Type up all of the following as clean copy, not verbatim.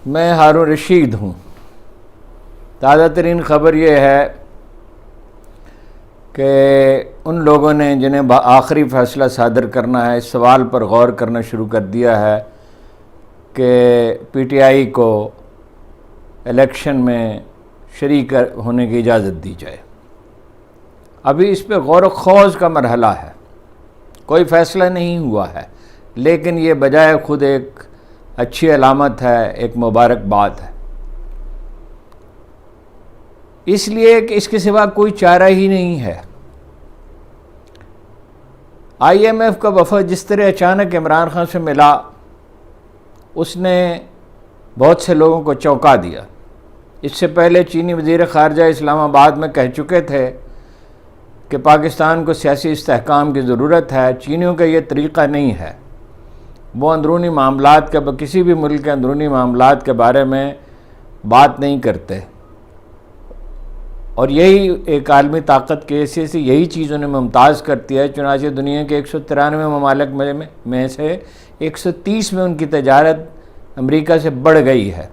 میں ہارون رشید ہوں۔ تازہ ترین خبر یہ ہے کہ ان لوگوں نے جنہیں آخری فیصلہ صادر کرنا ہے، اس سوال پر غور کرنا شروع کر دیا ہے کہ پی ٹی آئی کو الیکشن میں شریک ہونے کی اجازت دی جائے۔ ابھی اس پہ غور و خوض کا مرحلہ ہے، کوئی فیصلہ نہیں ہوا ہے، لیکن یہ بجائے خود ایک اچھی علامت ہے، ایک مبارک بات ہے، اس لیے کہ اس کے سوا کوئی چارہ ہی نہیں ہے۔ آئی ایم ایف کا وفد جس طرح اچانک عمران خان سے ملا، اس نے بہت سے لوگوں کو چونکا دیا۔ اس سے پہلے چینی وزیر خارجہ اسلام آباد میں کہہ چکے تھے کہ پاکستان کو سیاسی استحکام کی ضرورت ہے، چینیوں کا یہ طریقہ نہیں ہے، وہ اندرونی معاملات کا کسی بھی ملک کے اندرونی معاملات کے بارے میں بات نہیں کرتے، اور یہی ایک عالمی طاقت کے حیثیت سے یہی چیز انہیں ممتاز کرتی ہے۔ چنانچہ دنیا کے 193 ممالک میں سے 130 میں ان کی تجارت امریکہ سے بڑھ گئی ہے،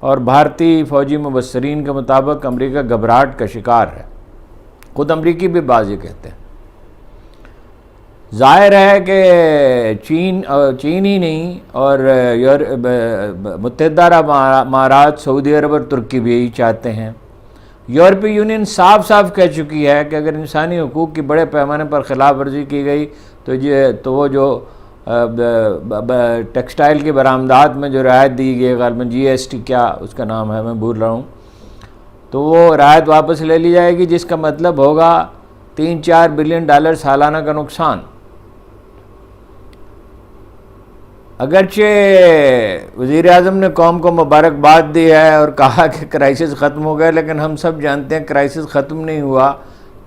اور بھارتی فوجی مبصرین کے مطابق امریکہ گھبراہٹ کا شکار ہے۔ خود امریکی بھی بعض یہ کہتے ہیں۔ ظاہر ہے کہ چین ہی نہیں اور متحدہ عرب امارات، سعودی عرب اور ترکی بھی یہی چاہتے ہیں۔ یورپی یونین صاف صاف کہہ چکی ہے کہ اگر انسانی حقوق کی بڑے پیمانے پر خلاف ورزی کی گئی تو وہ جو ٹیکسٹائل کی برآمدات میں جو رعایت دی گئی، غالباً جی ایس ٹی کیا اس کا نام ہے، میں بھول رہا ہوں، تو وہ رعایت واپس لے لی جائے گی، جس کا مطلب ہوگا $3-4 بلین سالانہ کا نقصان۔ اگرچہ وزیر اعظم نے قوم کو مبارکباد دی ہے اور کہا کہ کرائسس ختم ہو گیا، لیکن ہم سب جانتے ہیں کرائسس ختم نہیں ہوا،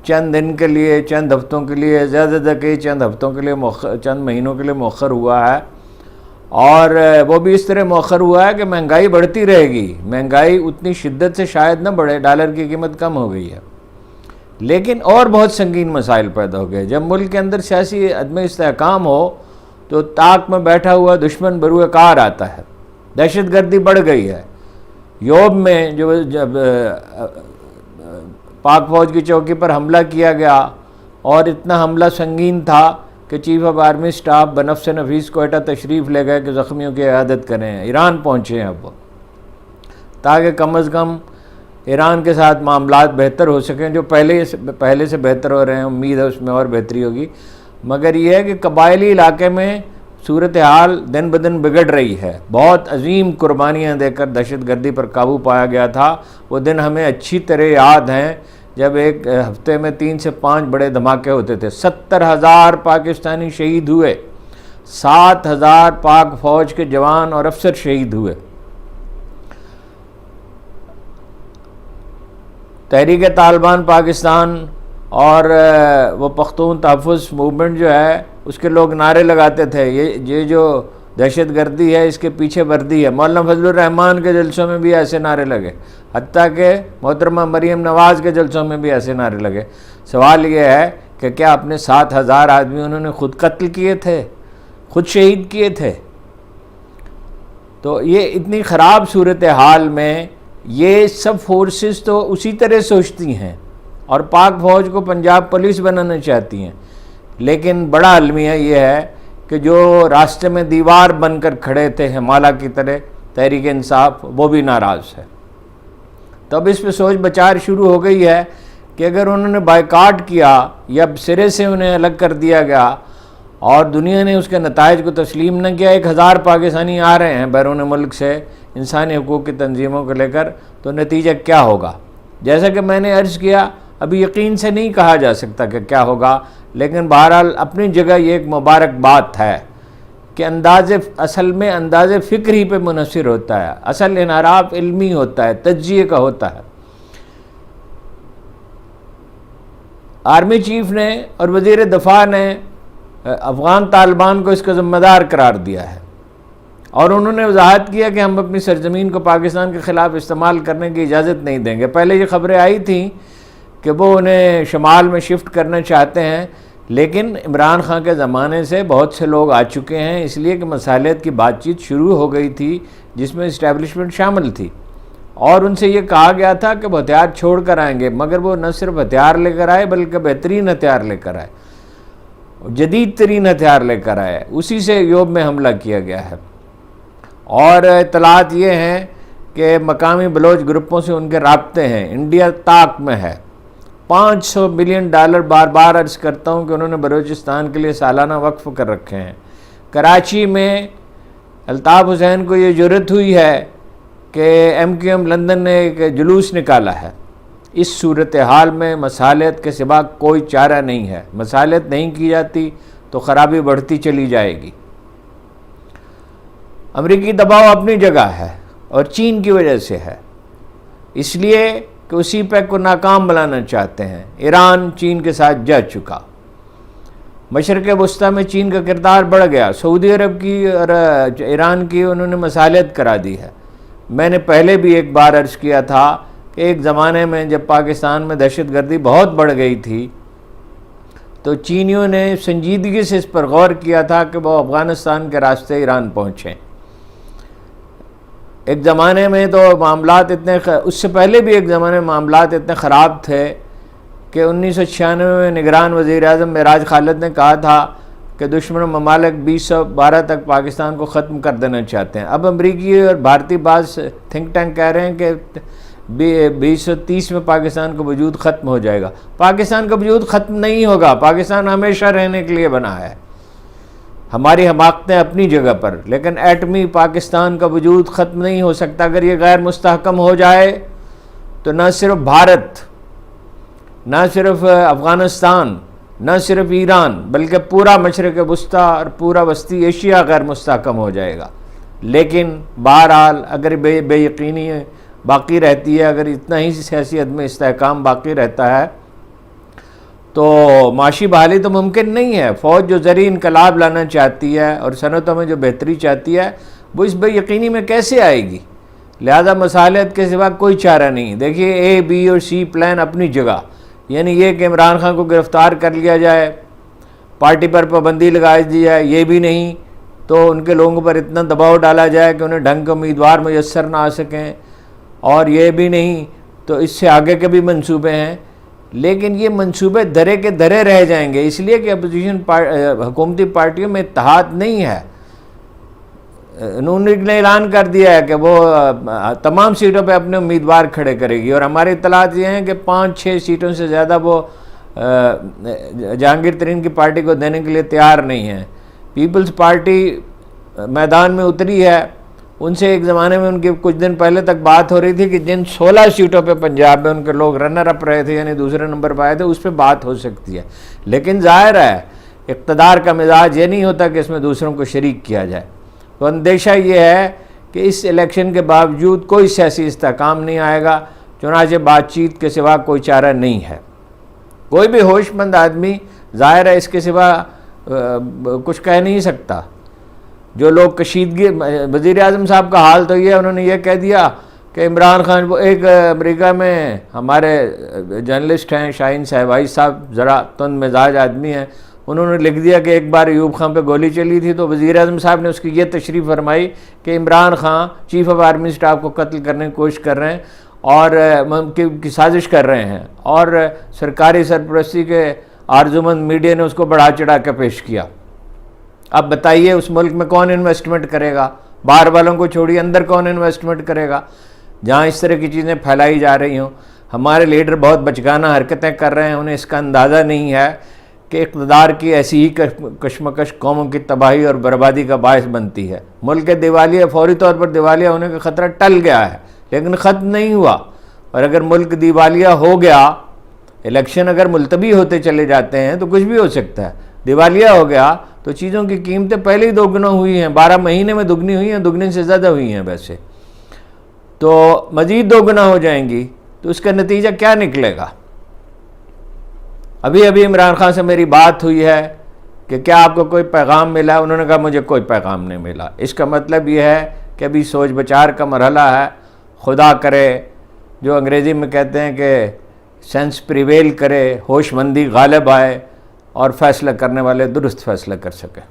چند دن کے لیے، چند ہفتوں کے لیے، زیادہ تر چند ہفتوں کے لیے، چند مہینوں کے لیے مؤخر ہوا ہے، اور وہ بھی اس طرح مؤخر ہوا ہے کہ مہنگائی بڑھتی رہے گی۔ مہنگائی اتنی شدت سے شاید نہ بڑھے، ڈالر کی قیمت کم ہو گئی ہے، لیکن اور بہت سنگین مسائل پیدا ہو گئے۔ جب ملک کے اندر سیاسی عدم استحکام ہو تو طاق میں بیٹھا ہوا دشمن بروئے کار آتا ہے، دہشت گردی بڑھ گئی ہے۔ یوب میں جب پاک فوج کی چوکی پر حملہ کیا گیا، اور اتنا حملہ سنگین تھا کہ چیف آف آرمی سٹاف بنفس نفیس کوئٹہ تشریف لے گئے کہ زخمیوں کی عیادت کریں۔ ایران پہنچے ہیں اب وہ، تاکہ کم از کم ایران کے ساتھ معاملات بہتر ہو سکیں، جو پہلے سے بہتر ہو رہے ہیں، امید ہے اس میں اور بہتری ہوگی۔ مگر یہ ہے کہ قبائلی علاقے میں صورتحال دن بدن بگڑ رہی ہے۔ بہت عظیم قربانیاں دے کر دہشت گردی پر قابو پایا گیا تھا۔ وہ دن ہمیں اچھی طرح یاد ہیں جب ایک ہفتے میں 3 سے 5 بڑے دھماکے ہوتے تھے۔ 70,000 پاکستانی شہید ہوئے، 7,000 پاک فوج کے جوان اور افسر شہید ہوئے۔ تحریک طالبان پاکستان اور وہ پختون تحفظ موومنٹ جو ہے، اس کے لوگ نعرے لگاتے تھے یہ جو دہشت گردی ہے اس کے پیچھے وردی ہے۔ مولانا فضل الرحمان کے جلسوں میں بھی ایسے نعرے لگے، حتیٰ کہ محترمہ مریم نواز کے جلسوں میں بھی ایسے نعرے لگے۔ سوال یہ ہے کہ کیا اپنے 7,000 آدمی انہوں نے خود قتل کیے تھے، خود شہید کیے تھے؟ تو یہ اتنی خراب صورتحال میں یہ سب فورسز تو اسی طرح سوچتی ہیں، اور پاک فوج کو پنجاب پولیس بنانا چاہتی ہیں، لیکن بڑا المیہ یہ ہے کہ جو راستے میں دیوار بن کر کھڑے تھے ہمالہ کی طرح تحریک انصاف، وہ بھی ناراض ہے۔ تو اب اس پہ سوچ بچار شروع ہو گئی ہے کہ اگر انہوں نے بائیکاٹ کیا یا سرے سے انہیں الگ کر دیا گیا اور دنیا نے اس کے نتائج کو تسلیم نہ کیا، 1,000 پاکستانی آ رہے ہیں بیرون ملک سے انسانی حقوق کی تنظیموں کو لے کر، تو نتیجہ کیا ہوگا؟ جیسا کہ میں نے عرض کیا، ابھی یقین سے نہیں کہا جا سکتا کہ کیا ہوگا، لیکن بہرحال اپنی جگہ یہ ایک مبارک بات ہے کہ اصل میں انداز فکر ہی پہ منحصر ہوتا ہے، اصل انحراف علمی ہوتا ہے، تجزیے کا ہوتا ہے۔ آرمی چیف نے اور وزیر دفاع نے افغان طالبان کو اس کا ذمہ دار قرار دیا ہے، اور انہوں نے وضاحت کیا کہ ہم اپنی سرزمین کو پاکستان کے خلاف استعمال کرنے کی اجازت نہیں دیں گے۔ پہلے یہ خبریں آئی تھیں کہ وہ انہیں شمال میں شفٹ کرنا چاہتے ہیں، لیکن عمران خان کے زمانے سے بہت سے لوگ آ چکے ہیں، اس لیے کہ مصالحت کی بات چیت شروع ہو گئی تھی، جس میں اسٹیبلشمنٹ شامل تھی، اور ان سے یہ کہا گیا تھا کہ وہ ہتھیار چھوڑ کر آئیں گے، مگر وہ نہ صرف ہتھیار لے کر آئے بلکہ بہترین ہتھیار لے کر آئے، جدید ترین ہتھیار لے کر آئے، اسی سے یوب میں حملہ کیا گیا ہے۔ اور اطلاعات یہ ہیں کہ مقامی بلوچ گروپوں سے ان کے رابطے ہیں، انڈیا طاق میں ہے۔ $500 ملین بار بار عرض کرتا ہوں کہ انہوں نے بلوچستان کے لیے سالانہ وقف کر رکھے ہیں۔ کراچی میں الطاف حسین کو یہ جرأت ہوئی ہے کہ MQM لندن نے ایک جلوس نکالا ہے۔ اس صورتحال میں مصالحت کے سوا کوئی چارہ نہیں ہے، مصالحت نہیں کی جاتی تو خرابی بڑھتی چلی جائے گی۔ امریکی دباؤ اپنی جگہ ہے اور چین کی وجہ سے ہے، اس لیے کہ اسی پیک کو ناکام بنانا چاہتے ہیں۔ ایران چین کے ساتھ جا چکا، مشرق وسطیٰ میں چین کا کردار بڑھ گیا، سعودی عرب کی اور ایران کی انہوں نے مصالحت کرا دی ہے۔ میں نے پہلے بھی ایک بار عرض کیا تھا کہ ایک زمانے میں جب پاکستان میں دہشت گردی بہت بڑھ گئی تھی تو چینیوں نے سنجیدگی سے اس پر غور کیا تھا کہ وہ افغانستان کے راستے ایران پہنچیں۔ ایک زمانے میں تو معاملات اس سے پہلے بھی ایک زمانے میں معاملات اتنے خراب تھے کہ 1996 میں نگران وزیر اعظم معراج خالد نے کہا تھا کہ دشمن ممالک 2012 تک پاکستان کو ختم کر دینا چاہتے ہیں۔ اب امریکی اور بھارتی بعض تھنک ٹینک کہہ رہے ہیں کہ 2030 میں پاکستان کا وجود ختم ہو جائے گا۔ پاکستان کا وجود ختم نہیں ہوگا، پاکستان ہمیشہ رہنے کے لیے بنا ہے، ہماری حماقتیں اپنی جگہ پر، لیکن ایٹمی پاکستان کا وجود ختم نہیں ہو سکتا۔ اگر یہ غیر مستحکم ہو جائے تو نہ صرف بھارت، نہ صرف افغانستان، نہ صرف ایران، بلکہ پورا مشرق وسطیٰ اور پورا وسطی ایشیا غیر مستحکم ہو جائے گا۔ لیکن بہرحال اگر بے یقینی باقی رہتی ہے، اگر اتنا ہی سیاسی عدم استحکام باقی رہتا ہے تو معاشی بحالی تو ممکن نہیں ہے۔ فوج جو زرعی انقلاب لانا چاہتی ہے اور صنعتوں میں جو بہتری چاہتی ہے وہ اس بے یقینی میں کیسے آئے گی؟ لہذا مصالحت کے سوا کوئی چارہ نہیں۔ دیکھیے A, B اور C پلان اپنی جگہ، یعنی یہ کہ عمران خان کو گرفتار کر لیا جائے، پارٹی پر پابندی لگا دی جائے، یہ بھی نہیں تو ان کے لوگوں پر اتنا دباؤ ڈالا جائے کہ انہیں ڈھنگ کے امیدوار میسر نہ آ سکیں، اور یہ بھی نہیں تو اس سے آگے کے بھی منصوبے ہیں، لیکن یہ منصوبے درے کے درے رہ جائیں گے، اس لیے کہ اپوزیشن حکومتی پارٹیوں میں اتحاد نہیں ہے۔ انہوں نے اعلان کر دیا ہے کہ وہ تمام سیٹوں پہ اپنے امیدوار کھڑے کرے گی، اور ہماری اطلاعات یہ ہیں کہ 5-6 سیٹوں سے زیادہ وہ جہانگیر ترین کی پارٹی کو دینے کے لیے تیار نہیں ہیں۔ پیپلز پارٹی میدان میں اتری ہے، ان سے ایک زمانے میں ان کی کچھ دن پہلے تک بات ہو رہی تھی کہ جن 16 سیٹوں پہ پنجاب میں ان کے لوگ رنر اپ رہے تھے، یعنی دوسرے نمبر پہ آئے تھے، اس پہ بات ہو سکتی ہے، لیکن ظاہر ہے اقتدار کا مزاج یہ نہیں ہوتا کہ اس میں دوسروں کو شریک کیا جائے۔ تو اندیشہ یہ ہے کہ اس الیکشن کے باوجود کوئی سیاسی استحکام نہیں آئے گا، چنانچہ بات چیت کے سوا کوئی چارہ نہیں ہے۔ کوئی بھی ہوش مند آدمی ظاہر ہے اس کے سوا کچھ کہہ نہیں سکتا۔ جو لوگ کشیدگی، وزیر اعظم صاحب کا حال تو یہ ہے، انہوں نے یہ کہہ دیا کہ عمران خان، وہ ایک امریکہ میں ہمارے جرنلسٹ ہیں شاہین صاحبائی صاحب، ذرا تند مزاج آدمی ہیں، انہوں نے لکھ دیا کہ ایک بار ایوب خان پہ گولی چلی تھی تو وزیر اعظم صاحب نے اس کی یہ تشریح فرمائی کہ Imran Khan chief of army staff کو قتل کرنے کی کوشش کر رہے ہیں اور کی سازش کر رہے ہیں، اور سرکاری سرپرستی کے آرزومند میڈیا نے اس کو بڑھا چڑھا کے پیش کیا۔ اب بتائیے اس ملک میں کون انویسٹمنٹ کرے گا؟ باہر والوں کو چھوڑیے، اندر کون انویسٹمنٹ کرے گا جہاں اس طرح کی چیزیں پھیلائی جا رہی ہوں؟ ہمارے لیڈر بہت بچگانہ حرکتیں کر رہے ہیں، انہیں اس کا اندازہ نہیں ہے کہ اقتدار کی ایسی ہی کشمکش قوموں کی تباہی اور بربادی کا باعث بنتی ہے۔ ملک کے دیوالیہ، فوری طور پر دیوالیہ ہونے کا خطرہ ٹل گیا ہے لیکن ختم نہیں ہوا، اور اگر ملک دیوالیہ ہو گیا، الیکشن اگر ملتوی ہوتے چلے جاتے ہیں تو کچھ بھی ہو سکتا ہے۔ دیوالیہ ہو گیا تو چیزوں کی قیمتیں پہلے ہی دوگنا ہوئی ہیں، 12 مہینے میں دگنی ہوئی ہیں، دگنے سے زیادہ ہوئی ہیں ویسے، تو مزید دوگنا ہو جائیں گی، تو اس کا نتیجہ کیا نکلے گا؟ ابھی عمران خان سے میری بات ہوئی ہے کہ کیا آپ کو کوئی پیغام ملا؟ انہوں نے کہا مجھے کوئی پیغام نہیں ملا۔ اس کا مطلب یہ ہے کہ ابھی سوچ بچار کا مرحلہ ہے۔ خدا کرے جو انگریزی میں کہتے ہیں کہ سینس پریویل کرے، ہوش مندی غالب آئے اور فیصلہ کرنے والے درست فیصلہ کر سکے۔